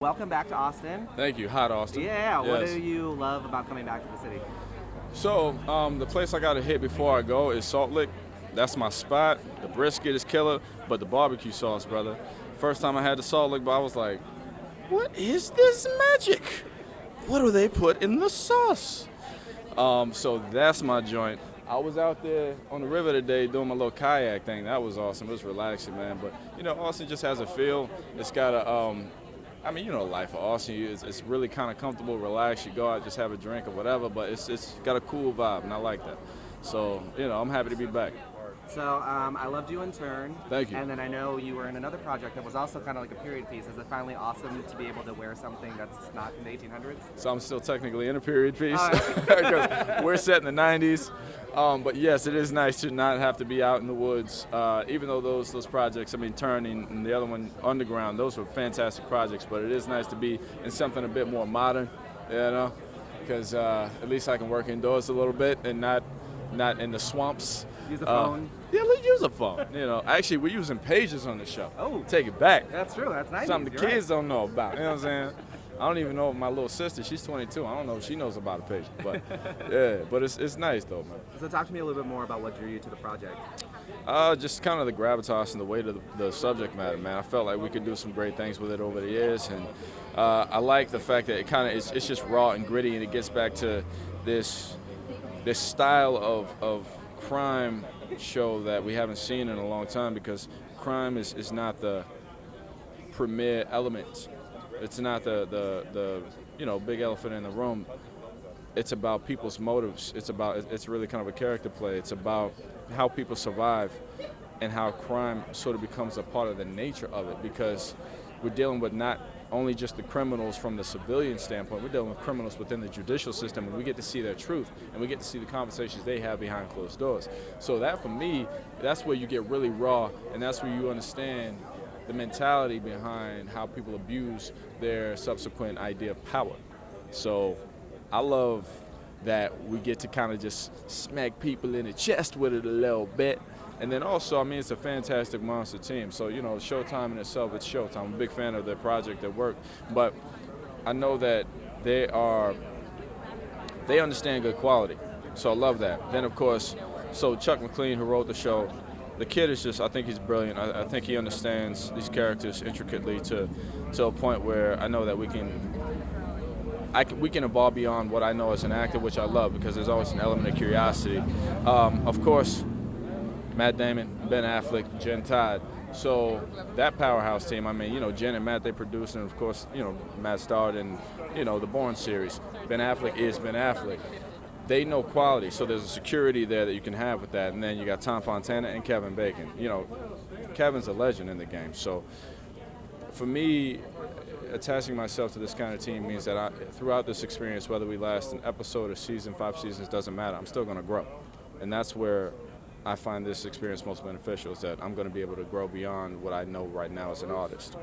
Welcome back to Austin. Thank you. Hot Austin. Yeah, what Yes. do you love about coming back to the city? So the place I got to hit before I go is Salt Lick. That's my spot. The brisket is killer, but the barbecue sauce, brother. First time I had the Salt Lick, but I was like, what is this magic? What do they put in the sauce? So that's my joint. I was out there on the river today doing my little kayak thing. That was awesome. It was relaxing, man. But, Austin just has a feel. It's got life of Austin, it's really kind of comfortable, relaxed. You go out, just have a drink or whatever, but it's got a cool vibe, and I like that. So, I'm happy to be back. So I loved you in Turn. Thank you. And then I know you were in another project that was also kind of like a period piece. Is it finally awesome to be able to wear something that's not in the 1800s? So I'm still technically in a period piece. All right. Because we're set in the 90s. But yes, it is nice to not have to be out in the woods. Even though those projects, Turn and the other one, Underground, those were fantastic projects. But it is nice to be in something a bit more modern, because at least I can work indoors a little bit and not in the swamps. Use a phone. Yeah, let's use a phone. Actually, we're using pages on the show. Oh. Take it back. That's true. That's nice. Something the kids don't know about. You know what I'm saying? I don't even know my little sister. She's 22. I don't know if she knows about a page. But yeah, but it's nice though, man. So talk to me a little bit more about what drew you to the project. Just kind of the gravitas and the weight of the subject matter, man. I felt like we could do some great things with it over the years, and I like the fact that it's just raw and gritty, and it gets back to this style of crime show that we haven't seen in a long time, because crime is not the premier element. It's not the big elephant in the room. It's about people's motives. It's really kind of a character play. It's about how people survive and how crime sort of becomes a part of the nature of it, because we're dealing with not only just the criminals from the civilian standpoint, we're dealing with criminals within the judicial system, and we get to see their truth, and we get to see the conversations they have behind closed doors. So that, for me, that's where you get really raw, and that's where you understand the mentality behind how people abuse their subsequent idea of power. So I love that we get to kind of just smack people in the chest with it a little bit. And then also, it's a fantastic monster team. So, Showtime in itself, it's Showtime. I'm a big fan of their project, their work. But I know that they understand good quality. So I love that. Then, of course, Chuck McLean, who wrote the show, the kid is just, I think he's brilliant. I think he understands these characters intricately to a point where I know that we can evolve beyond what I know as an actor, which I love, because there's always an element of curiosity. Of course, Matt Damon, Ben Affleck, Jen Todd. So that powerhouse team, Jen and Matt, they produced, and of course, Matt starred in, the Bourne series. Ben Affleck is Ben Affleck. They know quality, so there's a security there that you can have with that. And then you got Tom Fontana and Kevin Bacon. Kevin's a legend in the game. So for me, attaching myself to this kind of team means that throughout this experience, whether we last an episode or season, 5 seasons, doesn't matter. I'm still going to grow. And that's where I find this experience most beneficial, is that I'm going to be able to grow beyond what I know right now as an artist.